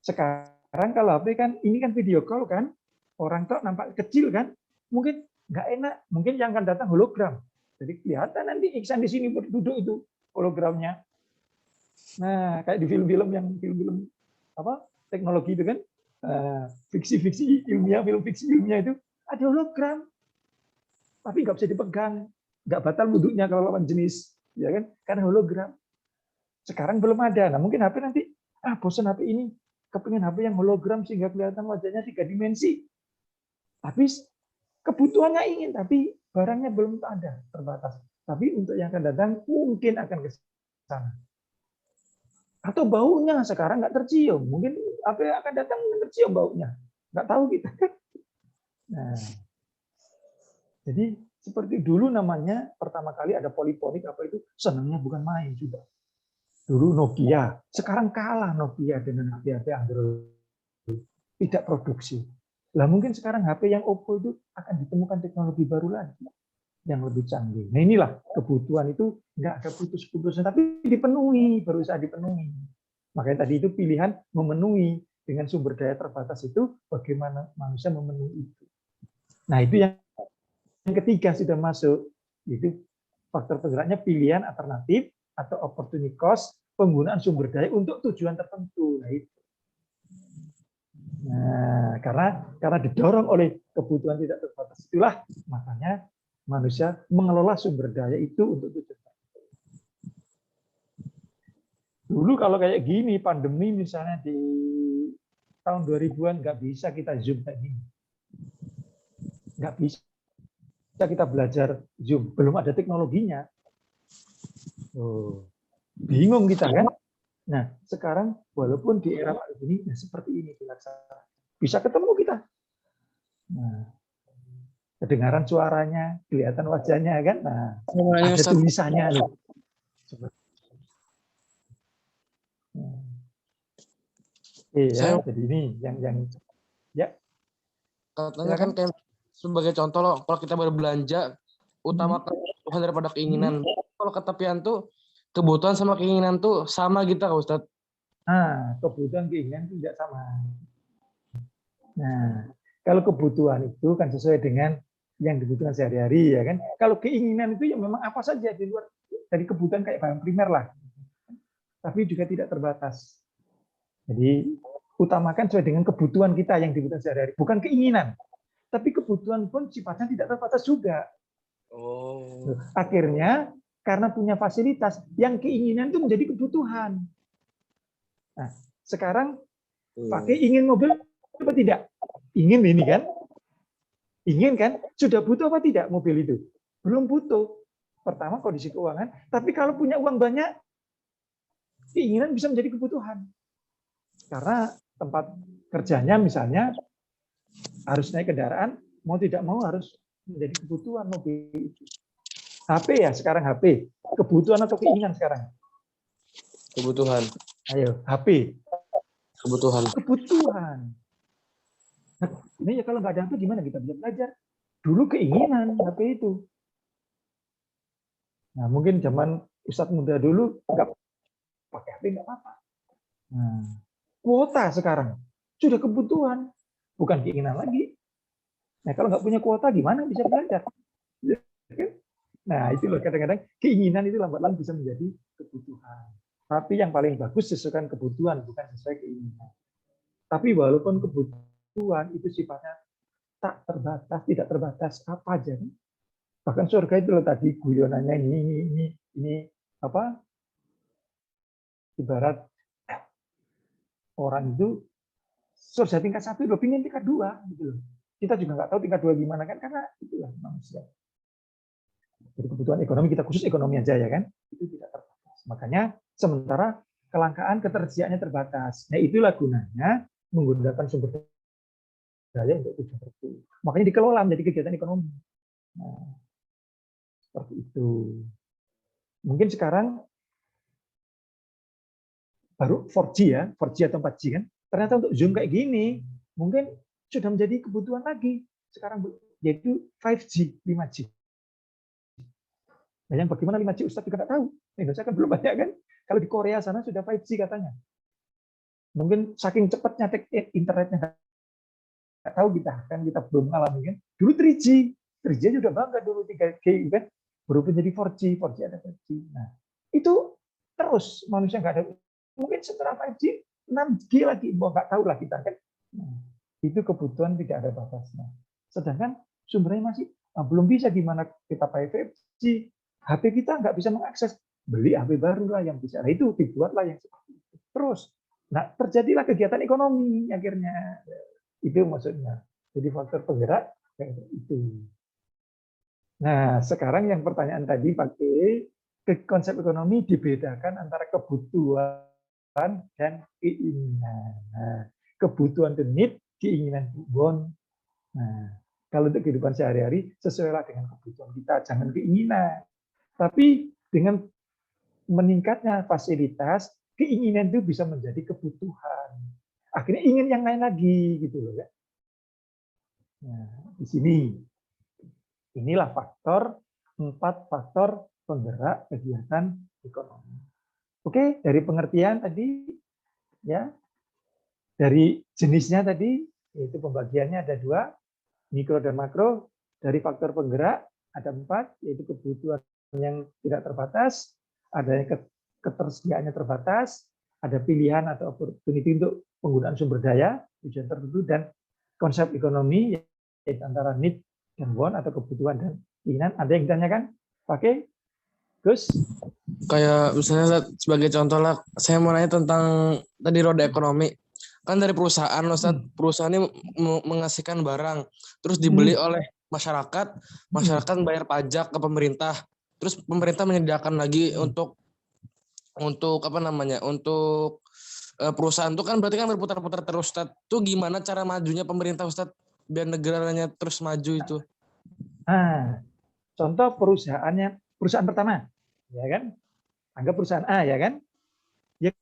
Sekarang kalau HP kan, ini kan video call kan, orang kok nampak kecil kan, mungkin nggak enak, mungkin yang akan datang hologram. Jadi kelihatan nanti Iksan di sini berduduk itu hologramnya. Nah, kayak di film-film apa teknologi itu kan, fiksi-fiksi ilmiah, film fiksi ilmiah itu ada hologram, tapi nggak bisa dipegang, nggak batal wudhunya kalau lawan jenis, ya kan? Karena hologram. Sekarang belum ada. Nah, mungkin HP nanti, bosan HP ini, kepingin HP yang hologram sehingga kelihatan wajahnya 3 dimensi. Tapi kebutuhannya ingin, tapi barangnya belum ada, terbatas. Tapi untuk yang akan datang mungkin akan ke sana. Atau baunya sekarang nggak tercium, mungkin apa yang akan datang tercium baunya, nggak tahu kita. Nah, jadi seperti dulu namanya pertama kali ada poliponik apa itu senangnya bukan main juga. Dulu Nokia, sekarang kalah Nokia dengan HP Android, tidak produksi. Lah mungkin sekarang HP yang Oppo itu akan ditemukan teknologi baru lagi yang lebih canggih. Nah inilah kebutuhan itu nggak ada putus-putusnya, tapi dipenuhi, berusaha dipenuhi. Makanya tadi itu pilihan memenuhi dengan sumber daya terbatas itu, bagaimana manusia memenuhi itu. Nah itu yang ketiga sudah masuk, itu faktor penggeraknya pilihan alternatif atau opportunity cost, penggunaan sumber daya untuk tujuan tertentu. Nah itu. Nah, karena didorong oleh kebutuhan tidak terbatas itulah makanya manusia mengelola sumber daya itu untuk tujuan. Dulu kalau kayak gini pandemi misalnya di tahun 2000-an nggak bisa kita Zoom kayak gini. Nggak bisa kita belajar Zoom, belum ada teknologinya. Bingung kita kan? Nah, sekarang walaupun di era ini ya seperti ini dilaksanakan. Bisa ketemu kita. Nah, kedengaran suaranya, kelihatan wajahnya kan. Nah, ada tulisannya loh. Iya, jadi ini yang ya. Katanya kan kayak sebagai contoh loh, kalau kita berbelanja utamakan kebutuhan daripada keinginan. Kalau kata Pian tuh kebutuhan sama keinginan tuh sama gitu Kak Ustadz. Nah, kebutuhan keinginan itu tidak sama. Nah, kalau kebutuhan itu kan sesuai dengan yang dibutuhkan sehari-hari ya kan. Kalau keinginan itu ya memang apa saja di luar dari kebutuhan kayak barang primer lah. Tapi juga tidak terbatas. Jadi utamakan sesuai dengan kebutuhan kita yang dibutuhkan sehari-hari, bukan keinginan. tapi kebutuhan pun sifatnya tidak terbatas juga. Oh. Akhirnya karena punya fasilitas, yang keinginan itu menjadi kebutuhan. Nah, sekarang pakai ingin mobil apa tidak? Ingin ini kan? Ingin kan? Sudah butuh apa tidak mobil itu? Belum butuh. Pertama kondisi keuangan, tapi kalau punya uang banyak, keinginan bisa menjadi kebutuhan. Karena tempat kerjanya misalnya harus naik kendaraan, mau tidak mau harus menjadi kebutuhan mobil itu. HP ya sekarang HP, kebutuhan atau keinginan sekarang? Kebutuhan. Ayo, HP. Kebutuhan. Kebutuhan. Nah, ini ya kalau nggak ada HP gimana kita bisa belajar? Dulu keinginan HP itu. Nah, mungkin zaman Ustadz muda dulu nggak pakai HP nggak apa-apa. Nah, kuota sekarang sudah kebutuhan, bukan keinginan lagi. Nah, kalau nggak punya kuota gimana bisa belajar? Nah, itu loh kadang-kadang keinginan itu lambat laun bisa menjadi kebutuhan. Tapi yang paling bagus sesuaikan kebutuhan, bukan sesuai keinginan. Tapi walaupun kebutuhan itu sifatnya tak terbatas, tidak terbatas apa aja. Bahkan surga itu loh tadi guyonannya ini apa? Ibarat orang itu surga tingkat 1 loh, pingin tingkat 2 gitu loh. Kita juga nggak tahu tingkat 2 gimana kan, karena itulah manusia. Jadi kebutuhan ekonomi kita khusus ekonomi aja ya kan, itu tidak terbatas. Makanya sementara kelangkaan ketersediaannya terbatas. Nah itulah gunanya menggunakan sumber daya untuk tujuan tertentu. Makanya dikelola menjadi kegiatan ekonomi. Nah, seperti itu. Mungkin sekarang baru 4G ya, 4G atau 4G kan. Ternyata untuk Zoom kayak gini, mungkin sudah menjadi kebutuhan lagi. Sekarang yaitu 5G, 5G. Nah, yang bagaimana 5G Ustaz juga nggak tahu. Indonesia kan belum banyak kan. Kalau di Korea sana sudah 5G katanya. Mungkin saking cepatnya internetnya nggak tahu kita belum mengalami kan. Dulu 3G, 3G sudah bangga dulu 3G kan. Berubah menjadi 4G, 4G ada 5G. Nah, itu terus manusia nggak ada. Mungkin setelah 5G 6G lagi, mau nggak tahu lah kita kan. Nah, itu kebutuhan tidak ada batasnya. Sedangkan sumbernya masih belum bisa gimana kita pakai 5G. HP kita nggak bisa mengakses, beli HP baru lah yang bisa. Nah, itu dibuatlah yang seperti itu. Terus, nah terjadilah kegiatan ekonomi akhirnya. Itu maksudnya. Jadi faktor penggerak kayak itu. Nah, sekarang yang pertanyaan tadi pakai konsep ekonomi dibedakan antara kebutuhan dan keinginan. Nah, kebutuhan itu need, keinginan itu want. Nah, kalau untuk kehidupan sehari-hari sesuailah dengan kebutuhan kita, jangan keinginan. Tapi dengan meningkatnya fasilitas, keinginan itu bisa menjadi kebutuhan. Akhirnya ingin yang lain lagi, gitu loh ya. Nah, di sini inilah faktor 4 faktor penggerak kegiatan ekonomi. Oke, dari pengertian tadi ya, dari jenisnya tadi yaitu pembagiannya ada 2, mikro dan makro. Dari faktor penggerak ada 4, yaitu kebutuhan yang tidak terbatas, adanya ketersediaannya terbatas, ada pilihan atau opportunity untuk penggunaan sumber daya tujuan tertentu, dan konsep ekonomi yaitu antara need dan want atau kebutuhan dan keinginan. Ada yang ditanyakan? Pakai Gus? Kayak misalnya sebagai contoh lah, saya mau nanya tentang tadi roda ekonomi. Kan dari perusahaan, Ustaz, perusahaan ini mengasihkan barang, terus dibeli oleh masyarakat, masyarakat bayar pajak ke pemerintah, terus pemerintah menyediakan lagi untuk apa namanya, untuk perusahaan itu kan berarti kan berputar-putar terus, Ustaz. Itu gimana cara majunya pemerintah, Ustaz, biar negaranya terus maju itu? Nah, contoh perusahaan pertama, ya kan? Anggap perusahaan A, ya kan? Ya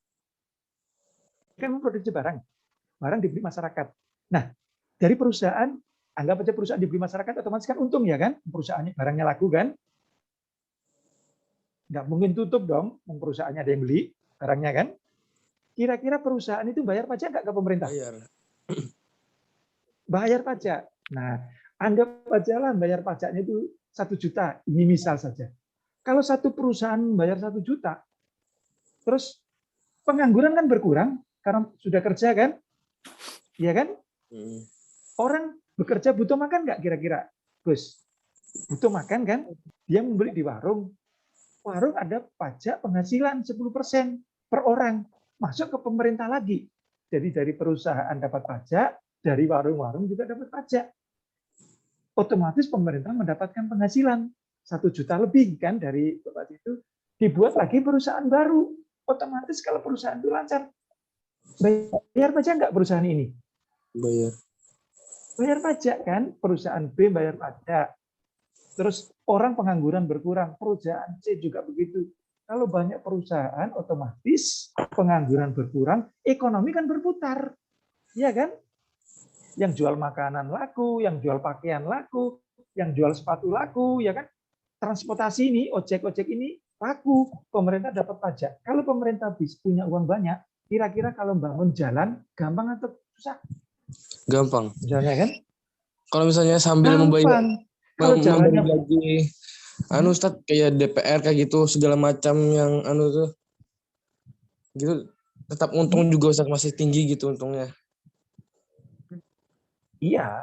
kan memproduksi barang dibeli masyarakat. Nah, dari perusahaan, anggap aja perusahaan dibeli masyarakat, otomatis kan untung ya kan? Perusahaannya barangnya laku kan? Nggak mungkin tutup dong, perusahaannya ada yang beli barangnya kan? Kira-kira perusahaan itu bayar pajak nggak ke pemerintah? Bayar pajak. Nah, anggap aja lah bayar pajaknya itu 1 juta. Ini misal saja. Kalau satu perusahaan bayar 1 juta, terus pengangguran kan berkurang karena sudah kerja kan? Iya kan? Orang Bekerja butuh makan nggak kira-kira, Gus? Butuh makan kan? Dia membeli di warung. Warung ada pajak penghasilan 10% per orang. Masuk ke pemerintah lagi. Jadi dari perusahaan dapat pajak, dari warung-warung juga dapat pajak. Otomatis pemerintah mendapatkan penghasilan 1 juta lebih kan dari tempat itu. Dibuat lagi perusahaan baru. Otomatis kalau perusahaan itu lancar, bayar pajak nggak perusahaan ini? Bayar. Bayar pajak kan, perusahaan B bayar pajak. Terus orang pengangguran berkurang, perusahaan C juga begitu. Kalau banyak perusahaan, otomatis pengangguran berkurang, ekonomi kan berputar. Iya kan? Yang jual makanan laku, yang jual pakaian laku, yang jual sepatu laku, ya kan? Transportasi ini, ojek-ojek ini laku, pemerintah dapat pajak. Kalau pemerintah punya uang banyak, kira-kira kalau bangun jalan, gampang atau susah? Gampang. Misalnya kan? Kalau misalnya sambil membayar Gampang. Kalau memberi jalannya gaji Ustadz kayak DPR kayak gitu segala macam yang tuh gitu tetap untung juga Ustadz, masih tinggi gitu untungnya. iya.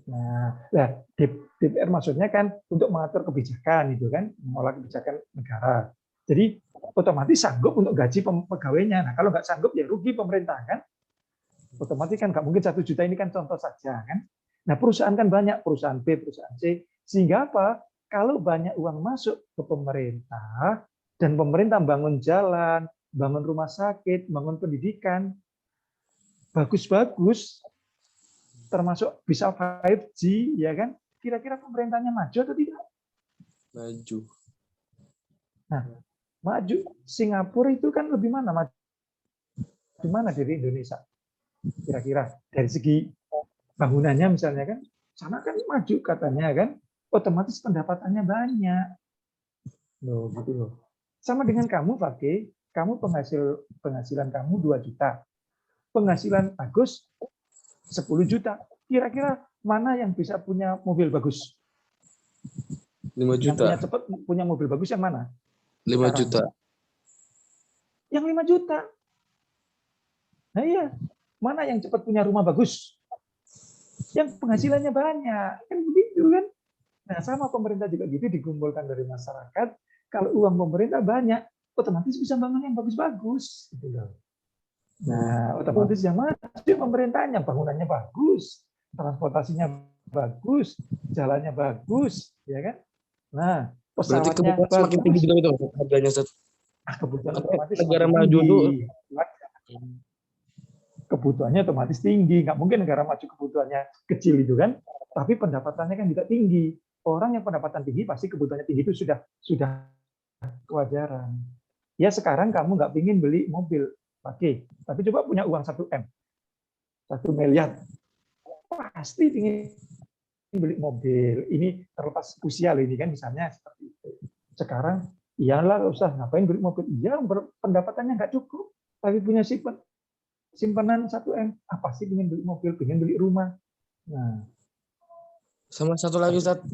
Nah, DPR maksudnya kan untuk mengatur kebijakan itu kan, mengolah kebijakan negara. Jadi otomatis sanggup untuk gaji pegawainya. Nah, kalau nggak sanggup ya rugi pemerintah kan. Otomatis kan nggak mungkin 1 juta, ini kan contoh saja kan. Nah, perusahaan kan banyak, perusahaan B, perusahaan C. Sehingga apa? Kalau banyak uang masuk ke pemerintah dan pemerintah bangun jalan, bangun rumah sakit, bangun pendidikan, bagus-bagus, termasuk bisa 5G, ya kan? Kira-kira pemerintahnya maju atau tidak? Maju. Nah, maju. Singapura itu kan lebih mana maju? Di mana dari Indonesia? Kira-kira dari segi bangunannya misalnya kan, sana kan maju katanya kan, otomatis pendapatannya banyak. Loh, gitu loh. Sama dengan kamu, Fakih, kamu penghasilan kamu 2 juta. Penghasilan Agus 10 juta. Kira-kira mana yang bisa punya mobil bagus? 5 Yang juta. punya cepat punya mobil bagus yang mana? 5 Sekarang. juta. Yang 5 juta. Nah iya, mana yang cepat punya rumah bagus? Yang penghasilannya banyak. Kan begitu kan? Nah, sama pemerintah juga gitu, dikumpulkan dari masyarakat. Kalau uang pemerintah banyak, otomatis bisa bangun yang bagus-bagus. Gitu loh. Nah, otomatis yang maju pemerintahnya, bangunannya bagus, transportasinya bagus, jalannya bagus, ya kan? Nah, Berarti pesawatnya kebutuhan semakin tinggi bagus. juga itu harganya Ustadz. Kebutuhan Atau otomatis negara semakin maju tuh tinggi. Kebutuhannya otomatis tinggi. Nggak mungkin negara maju kebutuhannya kecil itu kan. Tapi pendapatannya kan juga tinggi. Orang yang pendapatan tinggi pasti kebutuhannya tinggi, itu sudah kewajaran. Ya sekarang kamu nggak pingin beli mobil, oke. Tapi coba punya uang 1 M, 1 miliar. Pasti ingin beli mobil. Ini terlepas usia loh ini kan, misalnya seperti itu. Sekarang iyalah, nggak usah ngapain beli mobil. Iya, pendapatannya nggak cukup, tapi punya simpanan 1 M. Apa sih ingin beli mobil, ingin beli rumah. Nah, sama satu lagi Ustadz.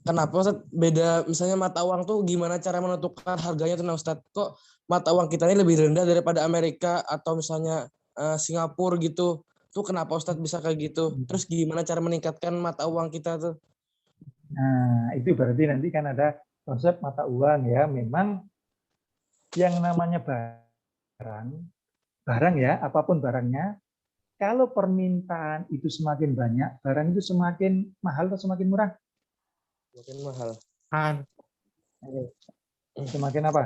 Kenapa Ustadz beda misalnya mata uang tuh gimana cara menentukan harganya tuh Ustadz? Kok mata uang kita ini lebih rendah daripada Amerika atau misalnya Singapura gitu? Tuh kenapa Ustadz bisa kayak gitu? Terus gimana cara meningkatkan mata uang kita tuh? nah, itu berarti nanti kan ada konsep mata uang ya. Memang yang namanya barang ya, apapun barangnya, kalau permintaan itu semakin banyak, barang itu semakin mahal atau semakin murah? Makin mahal. Semakin apa?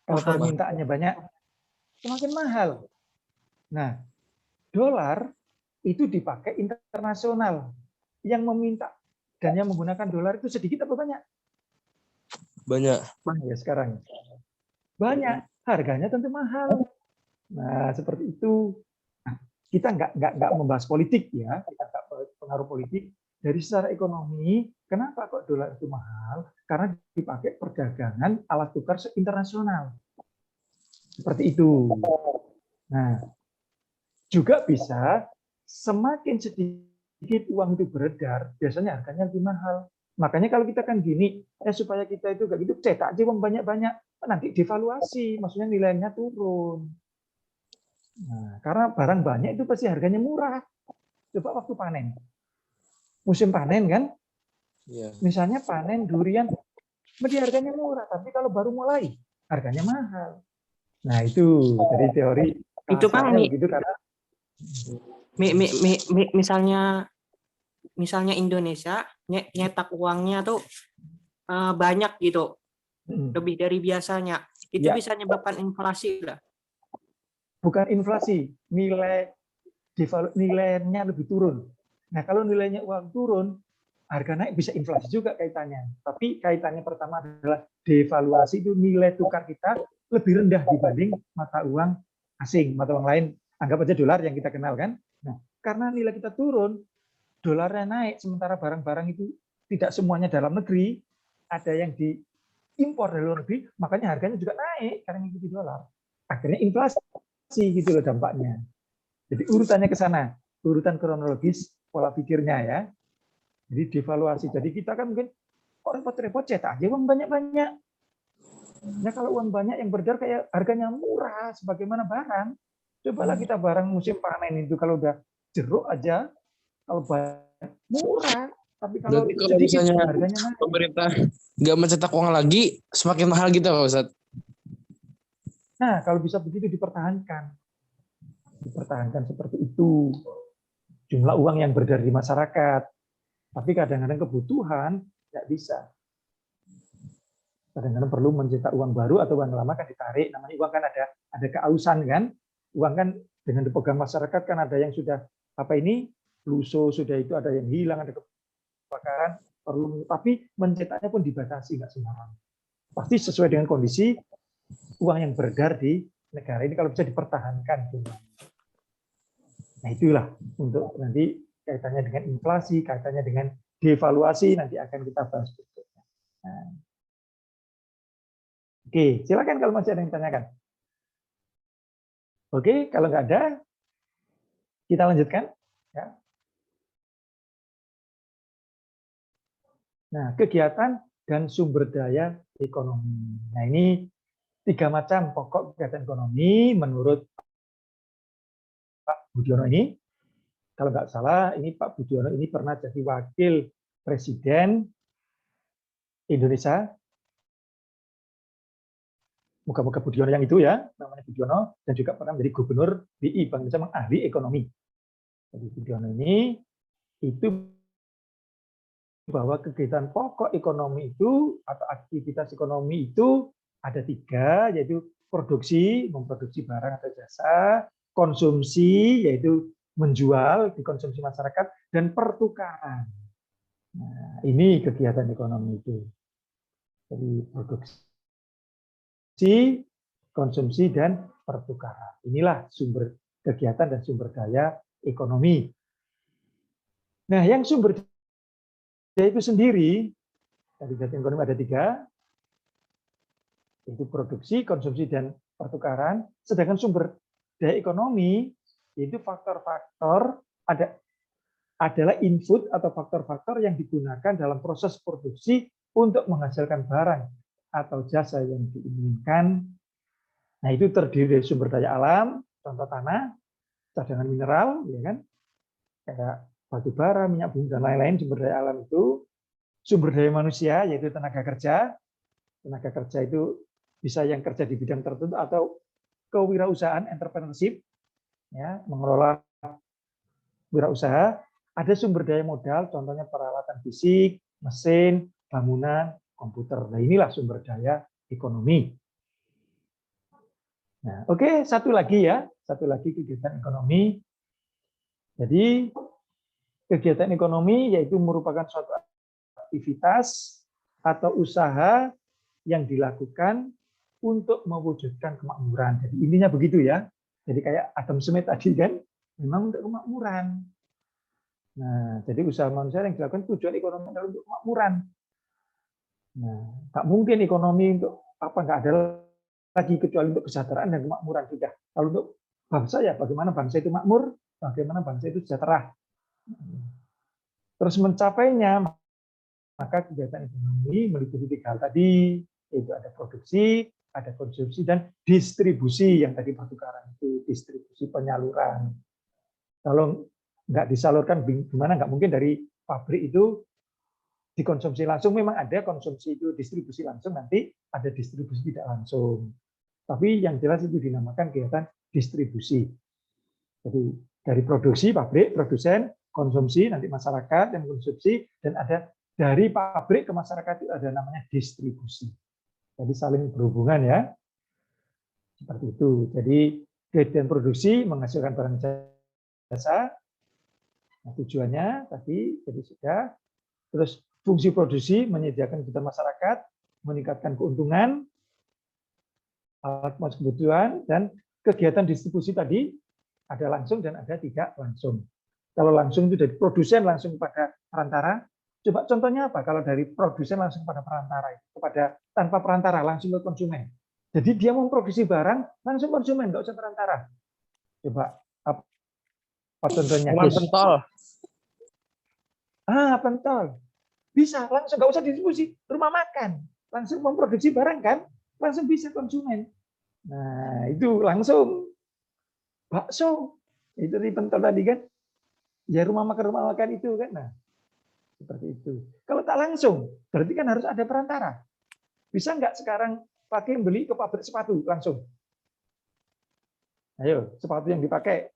Kalau Mahal. permintaannya banyak, semakin mahal. Nah, dolar itu dipakai internasional. Yang meminta dan yang menggunakan dolar itu sedikit apa banyak? Banyak. Banyak ya sekarang. Banyak. Harganya tentu mahal. Nah, seperti itu. Nah, kita nggak membahas politik ya, kita nggak pengaruh politik. Dari secara ekonomi, kenapa kok dolar itu mahal? Karena dipakai perdagangan alat tukar internasional. Seperti itu. Nah, juga bisa semakin sedikit uang itu beredar, biasanya harganya lebih mahal. Makanya kalau kita kan gini, supaya kita itu gak gitu, cetak aja uang banyak-banyak, nanti devaluasi, maksudnya nilainya turun. Nah, karena barang banyak itu pasti harganya murah. Coba waktu panen. Musim panen kan, Iya. misalnya panen durian, mesti harganya murah. Tapi kalau baru mulai, harganya mahal. Nah, itu dari teori Itu Kang, kasarnya begitu karena misalnya Indonesia nyetak uangnya tuh banyak gitu, lebih dari biasanya. Itu ya bisa menyebabkan inflasi lah. bukan inflasi, nilainya lebih turun. Nah, kalau nilainya uang turun, harga naik bisa inflasi juga kaitannya. Tapi kaitannya pertama adalah devaluasi, itu nilai tukar kita lebih rendah dibanding mata uang asing, mata uang lain. Anggap aja dolar yang kita kenal kan. Nah, karena nilai kita turun, dolarnya naik, sementara barang-barang itu tidak semuanya dalam negeri, ada yang diimpor dari luar negeri, makanya harganya juga naik karena mengikuti dolar. Akhirnya inflasi gitu loh dampaknya. Jadi urutannya ke sana, urutan kronologis pola pikirnya ya. Jadi devaluasi. Jadi kita kan mungkin kok repot-repot cetak aja uang banyak-banyak. Nah kalau uang banyak yang beredar kayak harganya murah sebagaimana barang. Cobalah kita barang musim panen itu kalau udah jeruk aja, kalau banyak murah. Tapi kalau Berarti kalau sedikit misalnya harganya naik. pemerintah nggak mencetak uang lagi, semakin mahal gitu Pak Ustadz. Nah kalau bisa begitu dipertahankan. Dipertahankan seperti itu. Jumlah uang yang beredar di masyarakat. Tapi kadang-kadang kebutuhan nggak bisa. Kadang-kadang perlu mencetak uang baru atau uang lama kan ditarik. Namanya uang kan ada keausan kan. Uang kan dengan dipegang masyarakat kan ada yang sudah lusuh, sudah itu ada yang hilang, ada kebakaran, perlu. Tapi mencetaknya pun dibatasi nggak sembarangan. Pasti sesuai dengan kondisi uang yang beredar di negara ini kalau bisa dipertahankan. Nah itulah untuk nanti kaitannya dengan inflasi, kaitannya dengan devaluasi nanti akan kita bahas berikutnya. Nah. Oke, silakan kalau masih ada yang tanyakan. Oke, kalau nggak ada, kita lanjutkan. Ya. Nah, kegiatan dan sumber daya ekonomi. Nah, ini 3 macam pokok kegiatan ekonomi menurut Pak Budiono ini. Kalau nggak salah, ini Pak Budiono ini pernah jadi wakil presiden Indonesia. Moga-moga Budiono yang itu ya, namanya Budiono, dan juga pernah menjadi gubernur BI, Bank Indonesia, ahli ekonomi. Jadi Budiono ini itu bahwa kegiatan pokok ekonomi itu atau aktivitas ekonomi itu ada 3, yaitu produksi, memproduksi barang atau jasa, konsumsi, yaitu menjual, dikonsumsi masyarakat, dan pertukaran. Nah, ini kegiatan ekonomi itu. Jadi produksi, konsumsi, dan pertukaran. Inilah sumber kegiatan dan sumber daya ekonomi. Nah, yang sumber daya itu sendiri, dari kegiatan ekonomi ada 3, yaitu produksi, konsumsi, dan pertukaran. Sedangkan sumber daya ekonomi yaitu faktor-faktor adalah input atau faktor-faktor yang digunakan dalam proses produksi untuk menghasilkan barang atau jasa yang diinginkan. Nah, itu terdiri dari sumber daya alam, contoh tanah, cadangan mineral, ya kan, kayak batu bara, minyak bumi, dan lain-lain. Sumber daya alam itu sumber daya manusia, yaitu tenaga kerja. Tenaga kerja itu bisa yang kerja di bidang tertentu atau kewirausahaan, entrepreneurship, ya, mengelola wirausaha. Ada sumber daya modal, contohnya peralatan fisik, mesin, bangunan, komputer. Nah, inilah sumber daya ekonomi. Nah, oke, satu lagi kegiatan ekonomi. Jadi kegiatan ekonomi yaitu merupakan suatu aktivitas atau usaha yang dilakukan untuk mewujudkan kemakmuran. Jadi intinya begitu ya. Jadi kayak Adam Smith tadi kan, memang untuk kemakmuran. Nah, jadi usaha manusia yang dilakukan tujuan ekonomi adalah untuk kemakmuran. Nah, tak mungkin ekonomi untuk apa, nggak ada lagi kecuali untuk kesejahteraan dan kemakmuran sudah. Kalau untuk bangsa ya bagaimana bangsa itu makmur, bagaimana bangsa itu sejahtera. Terus mencapainya, maka kegiatan ekonomi meliputi 3 hal tadi, yaitu ada produksi, ada konsumsi dan distribusi yang tadi pertukaran itu, distribusi penyaluran. Kalau nggak disalurkan gimana? Nggak mungkin dari pabrik itu dikonsumsi langsung. Memang ada konsumsi itu distribusi langsung, nanti ada distribusi tidak langsung. Tapi yang jelas itu dinamakan kegiatan distribusi. Jadi dari produksi pabrik, produsen, konsumsi, nanti masyarakat yang konsumsi, dan ada dari pabrik ke masyarakat itu ada namanya distribusi. Jadi saling berhubungan ya. Seperti itu. Jadi kegiatan produksi menghasilkan barang jasa. Nah, tujuannya tadi jadi sudah. Terus fungsi produksi menyediakan kebutuhan masyarakat, meningkatkan keuntungan, alat kebutuhan, dan kegiatan distribusi tadi ada langsung dan ada tidak langsung. Kalau langsung itu dari produsen langsung kepada perantara. Coba contohnya apa? Kalau dari produsen langsung pada perantara, kepada tanpa perantara langsung ke konsumen. Jadi dia memproduksi barang langsung konsumen, nggak usah perantara. Coba apa contohnya? Pentol. Pentol. Bisa langsung, nggak usah distribusi. Rumah makan langsung memproduksi barang kan, langsung bisa konsumen. Nah itu langsung. Bakso itu di pentol tadi kan, ya rumah makan itu kan. Nah seperti itu. Kalau tak langsung, berarti kan harus ada perantara. Bisa nggak sekarang pakai beli ke pabrik sepatu langsung? Ayo, sepatu yang dipakai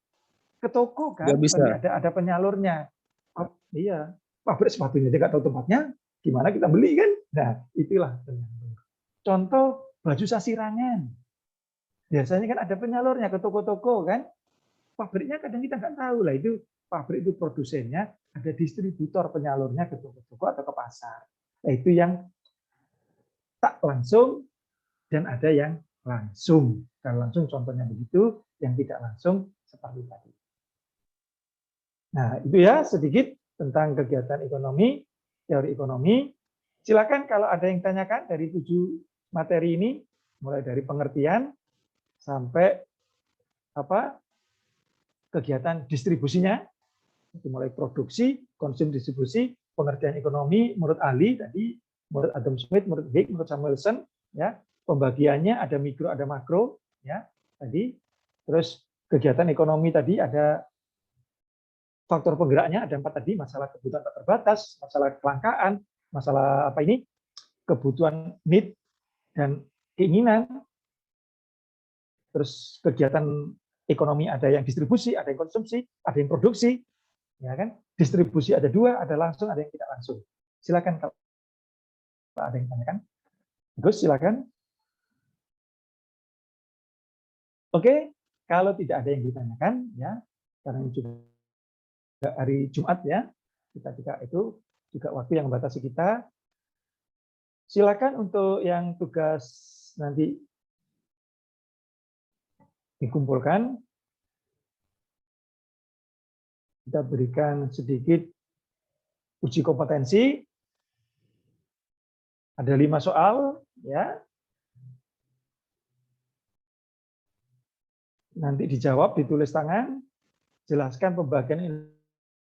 ke toko kan, Nggak bisa. ada penyalurnya. Iya, pabrik sepatunya dia nggak tahu tempatnya, gimana kita beli kan? Nah, itulah penyalur. Contoh baju sasirangan. Biasanya kan ada penyalurnya ke toko-toko kan? Pabriknya kadang kita nggak tahu lah, itu pabrik itu produsennya, ada distributor penyalurnya ke toko-toko atau ke pasar. Nah, itu yang tak langsung dan ada yang langsung. Kalau langsung contohnya begitu, yang tidak langsung seperti tadi. Nah, itu ya sedikit tentang kegiatan ekonomi, teori ekonomi. Silakan kalau ada yang tanyakan dari 7 materi ini, mulai dari pengertian sampai kegiatan distribusinya, mulai produksi, konsumsi, distribusi, pengertian ekonomi menurut ahli tadi, menurut Adam Smith, menurut Hicks, menurut Samuelson, ya, pembagiannya ada mikro, ada makro, ya, tadi. Terus kegiatan ekonomi tadi ada faktor penggeraknya, ada 4 tadi, masalah kebutuhan tak terbatas, masalah kelangkaan, masalah kebutuhan need dan keinginan. Terus kegiatan ekonomi ada yang distribusi, ada yang konsumsi, ada yang produksi, ya kan? Distribusi ada 2, ada langsung, ada yang tidak langsung. Silakan kalau ada yang tanyakan. Gus, silakan. Oke, kalau tidak ada yang ditanyakan, ya, karena ini juga hari Jumat ya, kita juga itu juga waktu yang membatasi kita. Silakan untuk yang tugas nanti dikumpulkan. Kita berikan sedikit uji kompetensi. Ada 5 soal, ya. Nanti dijawab, ditulis tangan. Jelaskan pembagian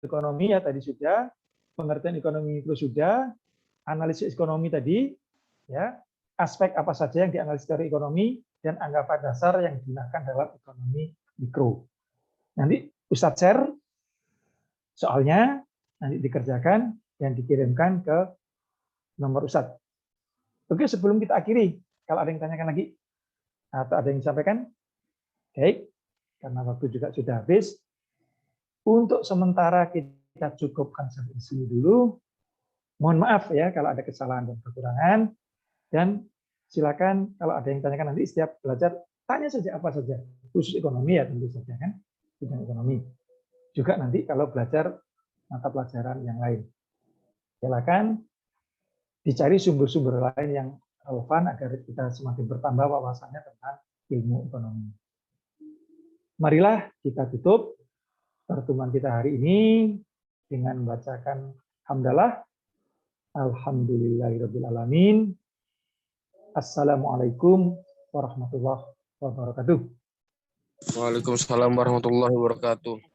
ekonomi ya tadi sudah, pengertian ekonomi mikro sudah, analisis ekonomi tadi, ya, aspek apa saja yang dianalisis dari ekonomi dan anggapan dasar yang digunakan dalam ekonomi mikro. Nanti Ustadz share soalnya, nanti dikerjakan dan dikirimkan ke nomor Ustadz. Oke, sebelum kita akhiri, kalau ada yang tanyakan lagi atau ada yang disampaikan, baik, karena waktu juga sudah habis. Untuk sementara kita cukupkan sampai di sini dulu. Mohon maaf ya kalau ada kesalahan dan kekurangan. Dan silakan kalau ada yang tanyakan nanti setiap belajar tanya saja apa saja. Khusus ekonomi ya tentu saja kan, bidang ekonomi. Juga nanti kalau belajar mata pelajaran yang lain. Silakan dicari sumber-sumber lain yang relevan agar kita semakin bertambah wawasannya tentang ilmu ekonomi. Marilah kita tutup pertemuan kita hari ini dengan membacakan hamdalah. Alhamdulillahirabbil alamin. Assalamualaikum warahmatullahi wabarakatuh. Waalaikumsalam warahmatullahi wabarakatuh.